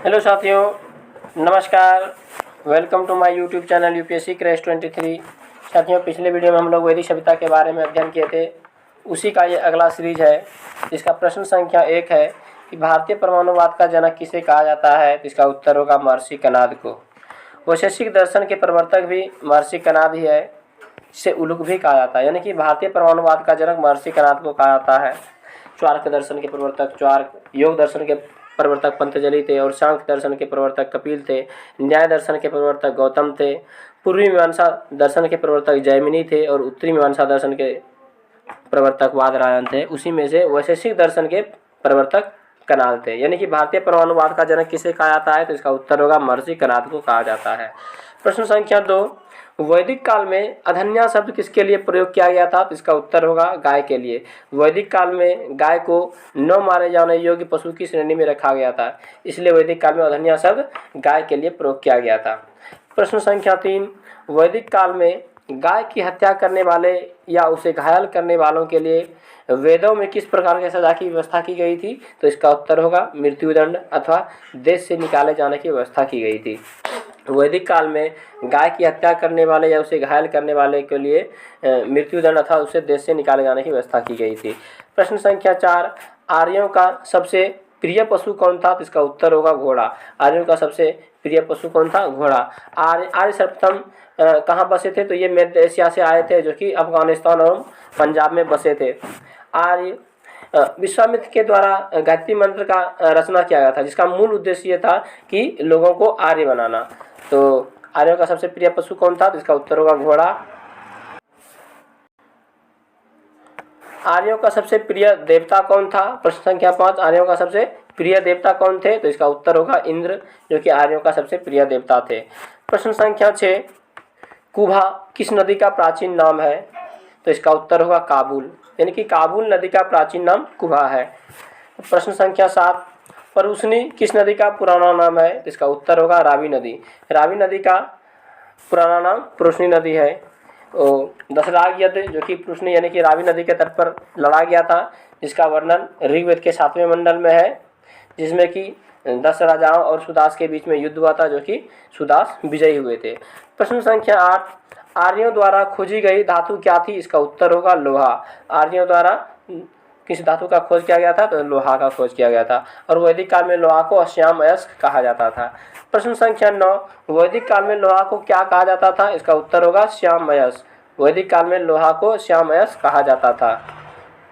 Hello साथियों, नमस्कार। Welcome to my YouTube channel UPSC crash 23। साथियों, पिछले वीडियो में हम लोग वैदिक सभ्यता के बारे में अध्ययन किए थे। उसी का ये अगला सीरीज है, जिसका प्रश्न संख्या 1 है कि भारतीय परमाणुवाद का जनक किसे कहा जाता है। तो इसका उत्तर होगा महर्षि कणाद को। वैशेषिक दर्शन के प्रवर्तक भी महर्षि कणाद ही है, जिसे उलूक भी कहा जाता है। यानी कि भारतीय परमाणुवाद का जनक महर्षि कणाद को कहा जाता है। चार्क दर्शन के प्रवर्तक चार्क, योग दर्शन के प्रवर्तक पतंजलि थे और सांख्य दर्शन के प्रवर्तक कपिल थे। न्याय दर्शन के प्रवर्तक गौतम थे। पूर्वी मीमांसा दर्शन के प्रवर्तक जैमिनी थे और उत्तरी मीमांसा दर्शन के प्रवर्तक बादरायण थे। उसी में से वैशेषिक दर्शन के प्रवर्तक कणाद थे। यानी कि भारतीय परमाणुवाद का जनक किसे कहा जाता है। तो इसका उत्तर होगा महर्षि कणाद को कहा जाता है। प्रश्न संख्या 2, वैदिक काल में अधन्या शब्द किसके लिए प्रयोग किया गया था। तो इसका उत्तर होगा गाय के लिए। वैदिक काल में गाय को न मारे जाने योग्य पशु की श्रेणी में रखा गया था, इसलिए वैदिक काल में अधन्या शब्द गाय के लिए प्रयोग किया गया था। प्रश्न संख्या 3, वैदिक काल में गाय की हत्या करने वाले या उसे घायल करने वालों के लिए वेदों में किस प्रकार की सजा की व्यवस्था की गई थी। तो इसका उत्तर होगा मृत्युदंड अथवा देश से निकाले जाने की व्यवस्था की गई थी। वैदिक काल में गाय की हत्या करने वाले या उसे घायल करने वाले के लिए मृत्युदंड अथवा उसे देश से निकाले जाने की व्यवस्था की गई थी। प्रश्न संख्या 4, आर्यों का सबसे प्रिय पशु कौन था। तो इसका उत्तर होगा घोड़ा। आर्यों का सबसे प्रिय पशु कौन था। घोड़ा। आर्य सर्वप्रथम कहाँ बसे थे। तो ये मध्य एशिया से आए थे, जो कि अफगानिस्तान और पंजाब में बसे थे। आर्य विश्वामित्र के द्वारा गायत्री मंत्र का रचना किया गया था, जिसका मूल उद्देश्य ये था कि लोगों को आर्य बनाना। तो आर्यों का सबसे प्रिय पशु कौन था। तो इसका उत्तर होगा घोड़ा। आर्यों का सबसे प्रिय देवता कौन था। प्रश्न संख्या 5, आर्यों का सबसे प्रिय देवता कौन थे। तो इसका उत्तर होगा इंद्र, जो कि आर्यों का सबसे प्रिय देवता थे। प्रश्न संख्या 6, कुभा किस नदी का प्राचीन नाम है। तो इसका उत्तर होगा काबुल। यानी कि काबुल नदी का प्राचीन नाम कुभा है। प्रश्न संख्या 7, परुशनी किस नदी का पुराना नाम है। तो इसका उत्तर होगा रावी नदी। रावी नदी का पुराना नाम परुशनी नदी है। दशराग युद्ध, जो कि परुशनी यानी कि रावी नदी के तट पर लड़ा गया था, जिसका वर्णन ऋग्वेद के 7वें मंडल में है, जिसमें कि 10 राजाओं और सुदास के बीच में युद्ध हुआ था, जो कि सुदास विजयी हुए थे। प्रश्न संख्या 8, आर्यों द्वारा खोजी गई धातु क्या थी। इसका उत्तर होगा लोहा। आर्यों द्वारा किस धातु का खोज किया गया था। तो लोहा का खोज किया गया था। और वैदिक काल में लोहा को श्याम अयस्क कहा जाता था। प्रश्न संख्या 9, वैदिक काल में लोहा को क्या कहा जाता था। इसका उत्तर होगा श्याम अयस्क। वैदिक काल में लोहा को श्याम अयस्क कहा जाता था।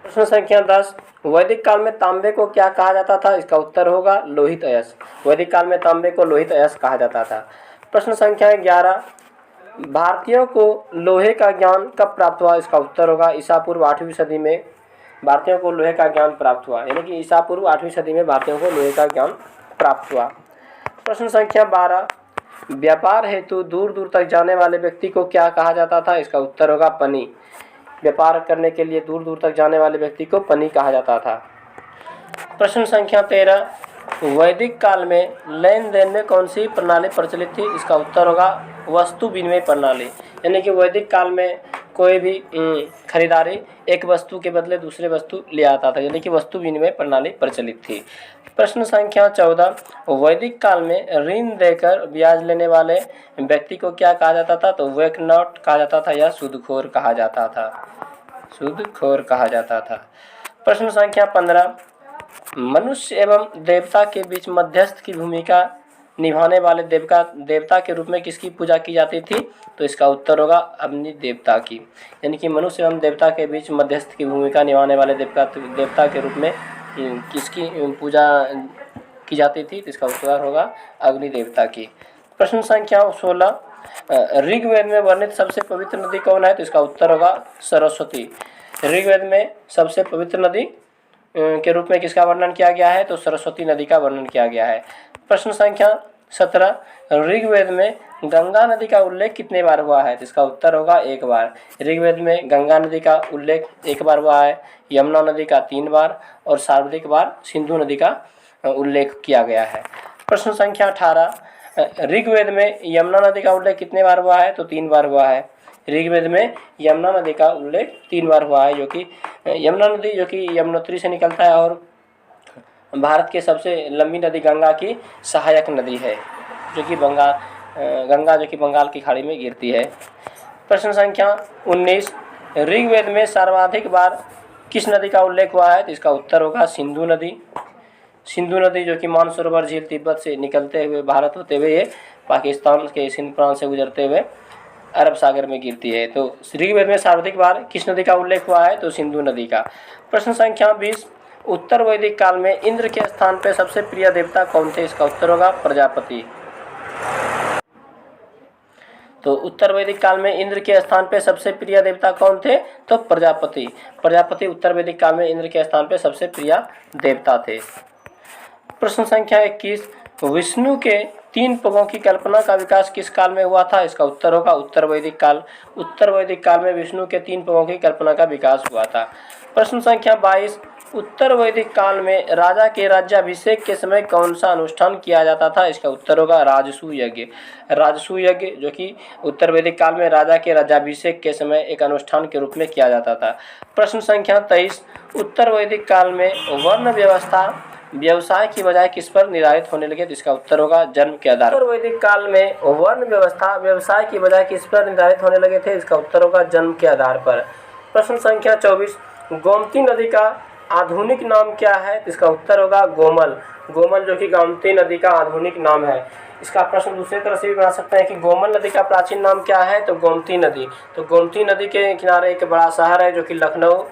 प्रश्न संख्या 10, वैदिक काल में तांबे को क्या कहा जाता था। इसका उत्तर होगा लोहित अयस्क। वैदिक काल में तांबे को लोहित अयस्क कहा जाता था। प्रश्न संख्या 11, भारतीयों को लोहे का ज्ञान कब प्राप्त हुआ। इसका उत्तर होगा ईसा पूर्व 8वीं सदी में भारतीयों को लोहे का ज्ञान प्राप्त हुआ। यानी कि ईसा पूर्व 8वीं सदी में भारतीयों को लोहे का ज्ञान प्राप्त हुआ। प्रश्न संख्या 12, व्यापार हेतु दूर दूर तक जाने वाले व्यक्ति को क्या कहा जाता था। इसका उत्तर होगा पनी। व्यापार करने के लिए दूर दूर तक जाने वाले व्यक्ति को पनी कहा जाता था। प्रश्न संख्या 13, वैदिक काल में लेन देन में कौन सी प्रणाली प्रचलित थी। इसका उत्तर होगा वस्तु विनिमय प्रणाली। यानी कि वैदिक काल में कोई भी खरीदारी एक वस्तु के बदले दूसरे वस्तु ले आता था, यानी कि वस्तु विनिमय प्रणाली प्रचलित थी। प्रश्न संख्या 14, वैदिक काल में ऋण देकर ब्याज लेने वाले व्यक्ति को क्या कहा जाता था। तो वैकनॉट कहा जाता था या सूदखोर कहा जाता था। सूदखोर कहा जाता था। प्रश्न संख्या 15, मनुष्य एवं देवता के बीच मध्यस्थ की भूमिका निभाने वाले देवता के रूप में किसकी पूजा की जाती थी। तो इसका उत्तर होगा अग्नि देवता की। यानी कि मनुष्य एवं देवता के बीच मध्यस्थ की भूमिका निभाने वाले देवता के रूप में किसकी पूजा की जाती थी। तो इसका उत्तर होगा अग्नि देवता की। प्रश्न संख्या 16, ऋग्वेद में वर्णित सबसे पवित्र नदी कौन है। तो इसका उत्तर होगा सरस्वती। ऋग्वेद में सबसे पवित्र नदी के रूप में किसका वर्णन किया गया है। तो सरस्वती नदी का वर्णन किया गया है। प्रश्न संख्या 17, ऋग्वेद में गंगा नदी का उल्लेख कितने बार हुआ है। तो इसका उत्तर होगा 1 बार। ऋग्वेद में गंगा नदी का उल्लेख 1 बार हुआ है, यमुना नदी का 3 बार और सर्वाधिक बार सिंधु नदी का उल्लेख किया गया है। प्रश्न संख्या 18, ऋग्वेद में यमुना नदी का उल्लेख कितने बार हुआ है। तो 3 बार हुआ है। ऋग्वेद में यमुना नदी का उल्लेख 3 बार हुआ है, जो कि यमुना नदी जो कि यमुनोत्री से निकलता है और भारत की सबसे लंबी नदी गंगा की सहायक नदी है, जो कि गंगा जो कि बंगाल की खाड़ी में गिरती है। प्रश्न संख्या 19, ऋग्वेद में सर्वाधिक बार किस नदी का उल्लेख हुआ है? तो इसका उत्तर होगा सिंधु नदी। सिंधु नदी जो कि मानसरोवर झील तिब्बत से निकलते हुए भारत होते हुए ये पाकिस्तान के सिंध प्रांत से गुजरते हुए अरब सागर में गिरती है। तो ऋग्वेद में सर्वाधिक बार किस नदी का उल्लेख हुआ है? तो सिंधु नदी का। प्रश्न संख्या 20, उत्तर वैदिक काल में इंद्र के स्थान पर सबसे प्रिय देवता कौन थे? इसका उत्तर होगा प्रजापति। तो उत्तर वैदिक काल में इंद्र के स्थान पे सबसे प्रिय देवता कौन थे? तो प्रजापति। प्रजापति उत्तर वैदिक काल में इंद्र के स्थान पे सबसे प्रिय देवता थे। प्रश्न संख्या 21, विष्णु के 3 पगों की कल्पना का विकास किस काल में हुआ था? इसका उत्तर होगा उत्तर वैदिक काल। उत्तर वैदिक काल में विष्णु के 3 पगों की कल्पना का विकास हुआ था। प्रश्न संख्या 22, उत्तर वैदिक काल में राजा के राज्याभिषेक के समय कौन सा अनुष्ठान किया जाता था? इसका उत्तर होगा राजसूय यज्ञ। राजसूय यज्ञ जो कि उत्तर वैदिक काल में राजा के राज्याभिषेक के समय एक अनुष्ठान के रूप में किया जाता था। प्रश्न संख्या 23, उत्तर वैदिक काल में वर्ण व्यवस्था व्यवसाय की बजाय किस पर निर्धारित होने लगे? तो इसका उत्तर होगा जन्म के आधार। उत्तर वैदिक काल में वर्ण व्यवस्था व्यवसाय की बजाय किस पर निर्धारित होने लगे थे? इसका उत्तर होगा जन्म के आधार पर। प्रश्न संख्या 24, गोमती नदी का आधुनिक नाम क्या है? इसका उत्तर होगा गोमल। गोमल जो कि गोमती नदी का आधुनिक नाम है। इसका प्रश्न दूसरी तरह से भी बना सकते हैं कि गोमल नदी का प्राचीन नाम क्या है? तो गोमती नदी। तो गोमती नदी के किनारे एक बड़ा शहर है जो कि लखनऊ,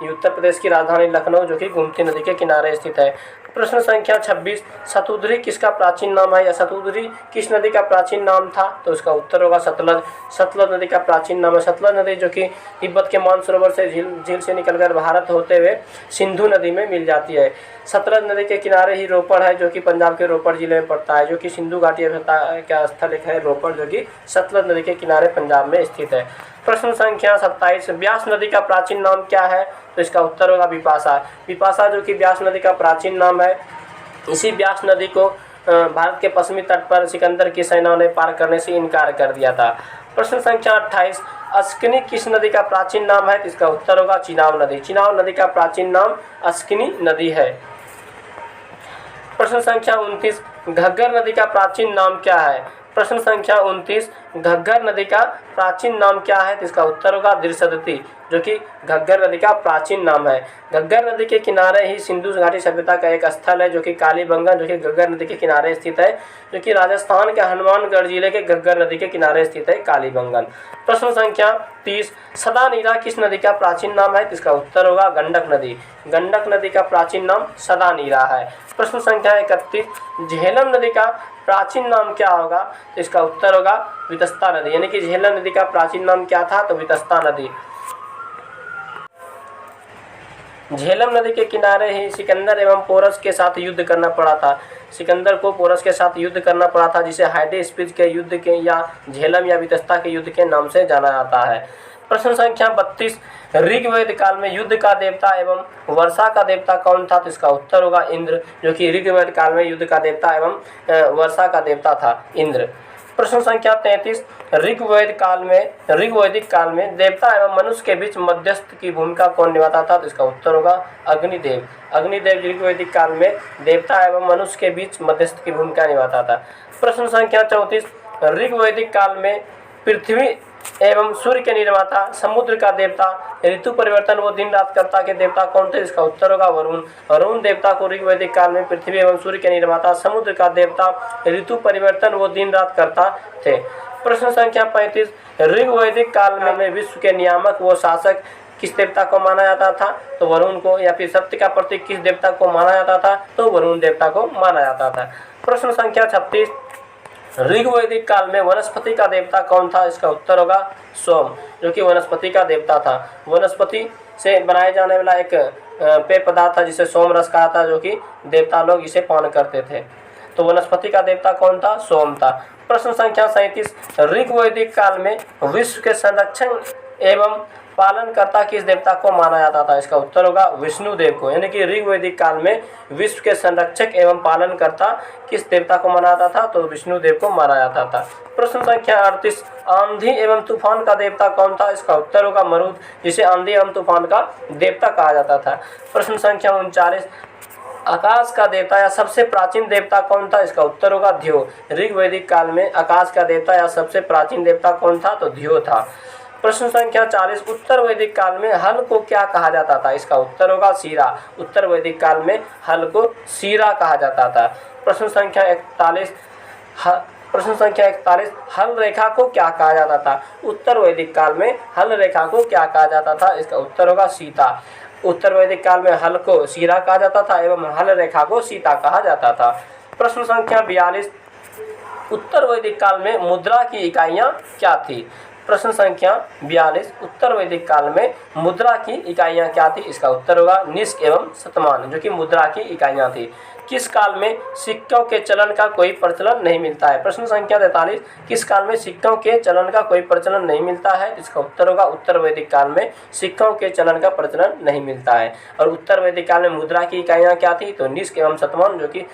ये उत्तर प्रदेश की राजधानी लखनऊ जो कि गोमती नदी के किनारे स्थित है। प्रश्न संख्या 26, शतुद्री किसका प्राचीन नाम है या शतुद्री किस नदी का प्राचीन नाम था? तो इसका उत्तर होगा सतलज। सतलज नदी का प्राचीन नाम है। सतलज नदी जो कि तिब्बत के मानसरोवर से झील से निकलकर भारत होते हुए सिंधु नदी में मिल जाती है। सतलज नदी के किनारे ही रोपड़ है जो कि पंजाब के रोपड़ जिले में पड़ता है, जो कि सिंधु घाटी सभ्यता का स्थल एक है रोपड़ जो कि सतलज नदी के किनारे पंजाब में स्थित है। प्रश्न संख्या 27, व्यास नदी का प्राचीन नाम क्या है? तो इसका उत्तर होगा विपाशा। विपाशा जो कि व्यास नदी का प्राचीन नाम है। इसी व्यास नदी को भारत के पश्चिमी तट पर सिकंदर की सेना ने पार करने से इनकार कर दिया था। प्रश्न संख्या 28, अस्किनी किस नदी का प्राचीन नाम है? इसका उत्तर होगा चिनाब नदी। चिनाब नदी का प्राचीन नाम अस्किनी नदी है। प्रश्न संख्या 29, घग्गर नदी का प्राचीन नाम क्या है? प्रश्न संख्या 29, घग्गर नदी का प्राचीन नाम क्या है? तो इसका उत्तर होगा दृशदती, जो कि घग्गर नदी का प्राचीन नाम है। घग्गर नदी के किनारे ही सिंधु घाटी सभ्यता का एक स्थल है जो कि कालीबंगन, जो कि घग्गर नदी के किनारे स्थित है, जो कि राजस्थान के हनुमानगढ़ जिले के घग्गर नदी के किनारे स्थित है कालीबंगन। प्रश्न संख्या 30, सदानीरा किस नदी का प्राचीन नाम है? इसका उत्तर होगा गंडक नदी। गंडक नदी का प्राचीन नाम सदानीरा है। प्रश्न संख्या 31, झेलम नदी का प्राचीन नाम क्या होगा? तो इसका उत्तर होगा वितस्ता नदी, यानी कि झेलम नदी का प्राचीन नाम क्या था? तो वितस्ता नदी। झेलम नदी के किनारे ही सिकंदर एवं पोरस के साथ युद्ध करना पड़ा था। सिकंदर को पोरस के साथ युद्ध करना पड़ा था, जिसे हाइडेस्पिज के युद्ध के या झेलम या वितस्ता के युद्ध के नाम से जाना जाता है। प्रश्न संख्या 32, ऋग्वेद काल में युद्ध का देवता एवं वर्षा का देवता कौन था? तो इसका उत्तर होगा इंद्र, जो कि ऋग्वेद काल में युद्ध का देवता एवं वर्षा का देवता था इंद्र। प्रश्न संख्या 33, ऋग्वैदिक काल में देवता एवं मनुष्य के बीच मध्यस्थ की भूमिका कौन निभाता था? तो इसका उत्तर होगा अग्निदेव। अग्निदेव ऋग्वैदिक काल में देवता एवं मनुष्य के बीच मध्यस्थ की भूमिका निभाता था। प्रश्न संख्या 34, ऋग्वैदिक काल में पृथ्वी एवं सूर्य के निर्माता, समुद्र का देवता, ऋतु परिवर्तन व दिन रात कर्ता के देवता कौन थे? इसका उत्तर होगा वरुण। वरुण देवता को ऋग्वैदिक काल में पृथ्वी एवं सूर्य के निर्माता, समुद्र का देवता, ऋतु परिवर्तन व दिन रात कर्ता थे। प्रश्न संख्या 35, ऋग्वैदिक काल में विश्व के नियामक व शासक किस देवता को माना जाता था? तो वरुण को। या फिर सत्य का प्रतीक किस देवता को माना जाता था? तो वरुण देवता को माना जाता था। प्रश्न संख्या 36, ऋग्वैदिक काल में वनस्पति का देवता कौन था? इसका उत्तर होगा सोम, जो कि वनस्पति का देवता था। वनस्पति से बनाए जाने वाला एक पेय पदार्थ था जिसे सोम रस कहा था, जो कि देवता लोग इसे पान करते थे। तो वनस्पति का देवता कौन था? सोम था। प्रश्न संख्या 37, ऋग्वैदिक काल में विश्व के संरक्षण एवं पालनकर्ता किस देवता को माना जाता था? इसका उत्तर होगा विष्णु देव को, यानी कि ऋग्वैदिक काल में विश्व के संरक्षक एवं पालनकर्ता किस देवता को माना जाता था? तो विष्णु देव को माना जाता था। प्रश्न संख्या 38, आंधी एवं तूफान का देवता कौन था? इसका उत्तर होगा मरुद, जिसे आंधी एवं तूफान का देवता कहा जाता था। प्रश्न संख्या 39, आकाश का देवता या सबसे प्राचीन देवता कौन था? इसका उत्तर होगा ध्यो। ऋग्वैदिक काल में आकाश का देवता या सबसे प्राचीन देवता कौन था? तो ध्यो था। प्रश्न संख्या 40, उत्तर वैदिक काल में हल को क्या कहा जाता था? इसका उत्तर होगा शीरा। उत्तर वैदिक काल में हल को शीरा कहा जाता था। प्रश्न संख्या 41, हल रेखा को क्या कहा जाता था? उत्तर वैदिक काल में हल रेखा को क्या कहा जाता था? इसका उत्तर होगा सीता। उत्तर वैदिक काल में हल को शीरा कहा जाता था एवं हल रेखा को सीता कहा जाता था। प्रश्न संख्या 42, उत्तर वैदिक काल में मुद्रा की इकाइयाँ क्या थी? प्रश्न संख्या 42, उत्तर वैदिक काल में मुद्रा की इकाइयाँ क्या थी? इसका उत्तर होगा निष्क एवं शतमान, जो कि मुद्रा की इकाइयाँ थी। किस काल में सिक्कों के चलन का कोई प्रचलन नहीं मिलता है? प्रश्न संख्या 43, किस काल में सिक्कों के चलन का कोई प्रचलन नहीं मिलता है? इसका उत्तर होगा उत्तर वैदिक काल में सिक्कों के चलन का प्रचलन नहीं मिलता है। और उत्तर वैदिक काल में मुद्रा की इकाइयाँ क्या थी? तो निष्क एवं शतमान, जो कि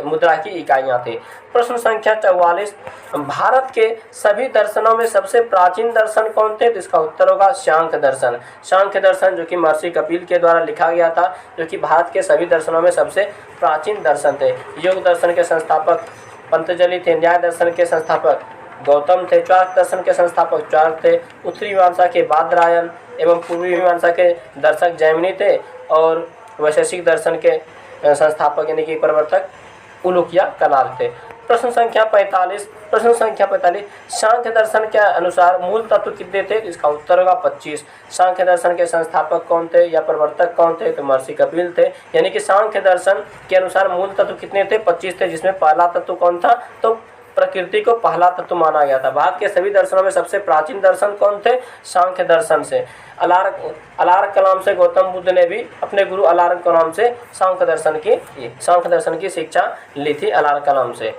मुद्रा की इकाइयाँ थी। प्रश्न संख्या 44, भारत के सभी दर्शनों में सबसे प्राचीन दर्शन कौन थे? तो इसका उत्तर होगा सांख्य दर्शन। सांख्य दर्शन, जो कि महर्षि कपिल के द्वारा लिखा गया था, जो कि भारत के सभी दर्शनों में सबसे प्राचीन दर्शन थे। योग दर्शन के संस्थापक पतंजलि थे। न्याय दर्शन के संस्थापक गौतम थे। चार्क दर्शन के संस्थापक चार्क थे। उत्तरी मीमांसा के बादरायण एवं पूर्वी मीमांसा के दर्शक जैमिनी थे। और वैशेषिक दर्शन के संस्थापक यानी कि प्रवर्तक उलूक या कनाल थे। प्रश्न संख्या 45, सांख्य दर्शन के अनुसार मूल तत्व कितने थे? इसका उत्तर होगा 25। सांख्य दर्शन के संस्थापक कौन थे या प्रवर्तक कौन थे? तो महर्षि कपिल थे। यानी कि सांख्य दर्शन के अनुसार मूल तत्व कितने थे? 25 थे, जिसमें पहला तत्व कौन था? तो प्रकृति को पहला तत्व माना गया था। भारत के सभी दर्शनों में सबसे प्राचीन दर्शन कौन थे? सांख्य दर्शन से। अलार्क कलाम से गौतम बुद्ध ने भी अपने गुरु अलार्क कलाम से सांख्य दर्शन की शिक्षा ली थी अलार्क कलाम से।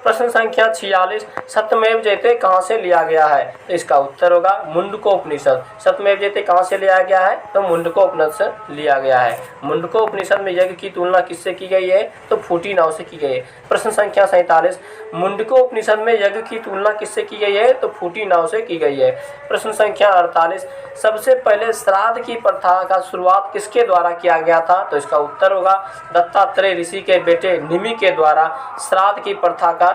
प्रश्न संख्या 46, सत्यमेव जयते कहाँ से लिया गया है? तो इसका उत्तर होगा मुंडकोपनिषद। सत्यमेव जयते कहाँ से लिया गया है? तो मुंडकोपनिषद से लिया गया है। मुंडकोपनिषद में यज्ञ की तुलना किससे की गई है? तो फूटी नाव से की गई है। प्रश्न संख्या 47, मुंडकोपनिषद में यज्ञ की तुलना किससे की गई है? तो फूटी नाव से की गई है। प्रश्न संख्या 48, सबसे पहले श्राद्ध की प्रथा का शुरुआत किसके द्वारा किया गया था? तो इसका उत्तर होगा दत्तात्रेय ऋषि के बेटे निमि के द्वारा श्राद्ध की प्रथा का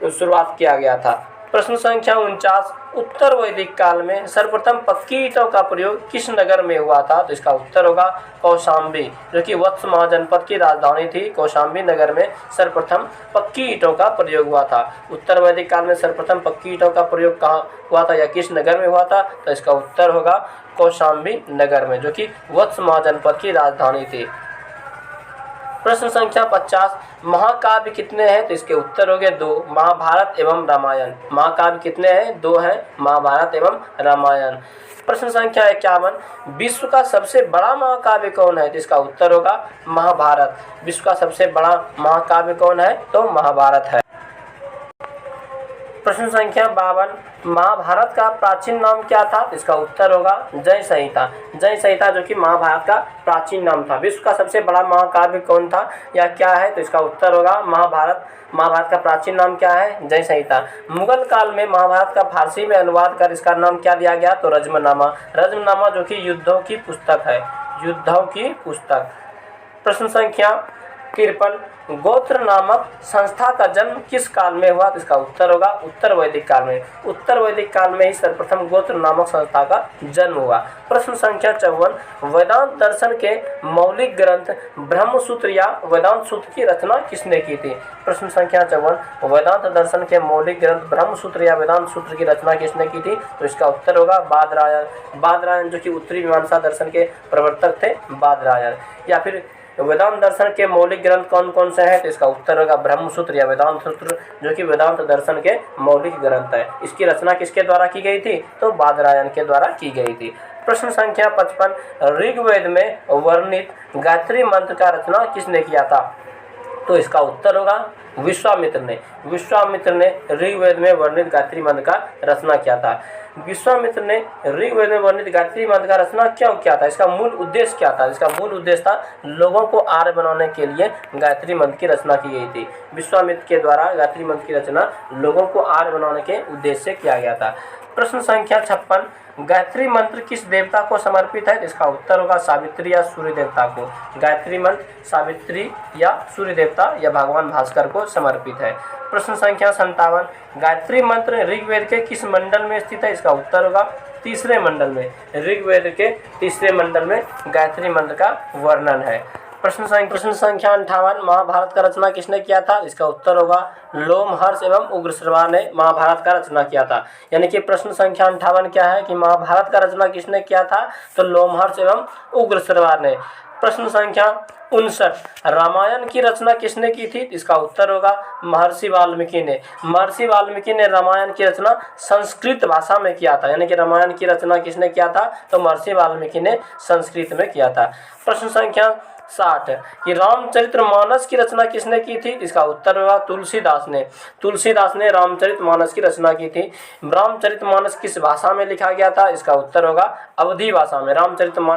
शुरुआत किया गया था। प्रश्न संख्या 49, उत्तर वैदिक काल में सर्वप्रथम पक्की ईंटों का प्रयोग किस नगर में हुआ था? तो इसका उत्तर होगा कौशाम्बी, जो कि वत्स महाजनपद की राजधानी थी। कौशाम्बी नगर में सर्वप्रथम पक्की ईंटों का प्रयोग हुआ था। उत्तर वैदिक काल में सर्वप्रथम पक्की ईंटों का प्रयोग कहाँ हुआ था या किस नगर में हुआ था? तो इसका उत्तर होगा कौशाम्बी नगर में, जो कि वत्स महाजनपद की राजधानी थी। प्रश्न संख्या 50, महाकाव्य कितने हैं? तो इसके उत्तर हो गए 2, महाभारत एवं रामायण। महाकाव्य कितने हैं? 2 हैं, महाभारत एवं रामायण। प्रश्न संख्या 51, विश्व का सबसे बड़ा महाकाव्य कौन है? तो इसका उत्तर होगा महाभारत। विश्व का सबसे बड़ा महाकाव्य कौन है? तो महाभारत है। प्रश्न संख्या 52, महाभारत का प्राचीन नाम क्या था? इसका उत्तर होगा जय संहिता। जय संहिता, जो कि महाभारत का प्राचीन नाम था। विश्व का सबसे बड़ा महाकाव्य कौन था या क्या है? तो इसका उत्तर होगा महाभारत। महाभारत का प्राचीन नाम क्या है? जय संहिता। मुगल काल में महाभारत का फारसी में अनुवाद कर इसका नाम क्या दिया गया? तो रज्मनामा। रज्मनामा, जो कि युद्धों की पुस्तक है, युद्धों की पुस्तक। प्रश्न संख्या 53, गोत्र नामक संस्था का जन्म किस काल में हुआ? इसका उत्तर होगा उत्तर वैदिक काल में। उत्तर वैदिक काल में ही सर्वप्रथम गोत्र नामक संस्था का जन्म हुआ। प्रश्न संख्या 54, वेदांत दर्शन के मौलिक ग्रंथ ब्रह्मसूत्र या वेदांत सूत्र की रचना किसने की थी? प्रश्न संख्या 54, वेदांत दर्शन के मौलिक ग्रंथ ब्रह्मसूत्र या वेदांत सूत्र की रचना किसने की थी? तो इसका उत्तर होगा बादरायण। बादरायण, जो कि उत्तरी मीमांसा दर्शन के प्रवर्तक थे, बादरायण। या फिर वेदांत दर्शन के मौलिक ग्रंथ कौन कौन से हैं? तो इसका उत्तर होगा ब्रह्मसूत्र या वेदांत सूत्र, जो कि वेदांत दर्शन के मौलिक ग्रंथ है। इसकी रचना किसके द्वारा की गई थी? तो बादरायण के द्वारा की गई थी। प्रश्न संख्या 55, ऋग्वेद में वर्णित गायत्री मंत्र का रचना किसने किया था? तो इसका उत्तर होगा विश्वामित्र ने। विश्वामित्र ने ऋग्वेद में वर्णित गायत्री मंत्र का रचना किया था। विश्वामित्र ने ऋग्वेद में वर्णित गायत्री मंत्र का रचना क्यों किया था? इसका मूल उद्देश्य क्या था? इसका मूल उद्देश्य था लोगों को आर्य बनाने के लिए गायत्री मंत्र की रचना की गई थी। विश्वामित्र के द्वारा गायत्री मंत्र की रचना लोगों को आर्य बनाने के उद्देश्य से किया गया था। प्रश्न संख्या 56, गायत्री मंत्र किस देवता को समर्पित है? इसका उत्तर होगा सावित्री या सूर्य देवता को। गायत्री मंत्र सावित्री या सूर्य देवता या भगवान भास्कर को समर्पित है। प्रश्न संख्या 57, गायत्री मंत्र ऋग्वेद के किस मंडल में स्थित है? इसका उत्तर होगा तीसरे मंडल में। ऋग्वेद के तीसरे मंडल में गायत्री मंत्र का वर्णन है। प्रश्न संख्या 58, महाभारत का रचना किसने किया था? इसका उत्तर होगा लोमहर्ष एवं उग्रश्रवा ने महाभारत का रचना किया था। यानी कि प्रश्न संख्या 58 क्या है कि महाभारत का रचना किसने किया था? तो लोमहर्ष एवं उग्रश्रवा ने। प्रश्न संख्या 59, रामायण की रचना किसने की थी? इसका उत्तर होगा महर्षि वाल्मीकि ने। महर्षि वाल्मीकि ने रामायण की रचना संस्कृत भाषा में किया था। यानी कि रामायण की रचना किसने किया था? तो महर्षि वाल्मीकि ने संस्कृत में किया था। प्रश्न संख्या 60, कि रामचरितमानस की रचना किसने की थी? इसका उत्तर होगा तुलसीदास ने। तुलसीदास ने रामचरितमानस की रचना की थी। रामचरितमानस किस भाषा में लिखा गया था? इसका उत्तर होगा अवधी भाषा में। रामचरितमानस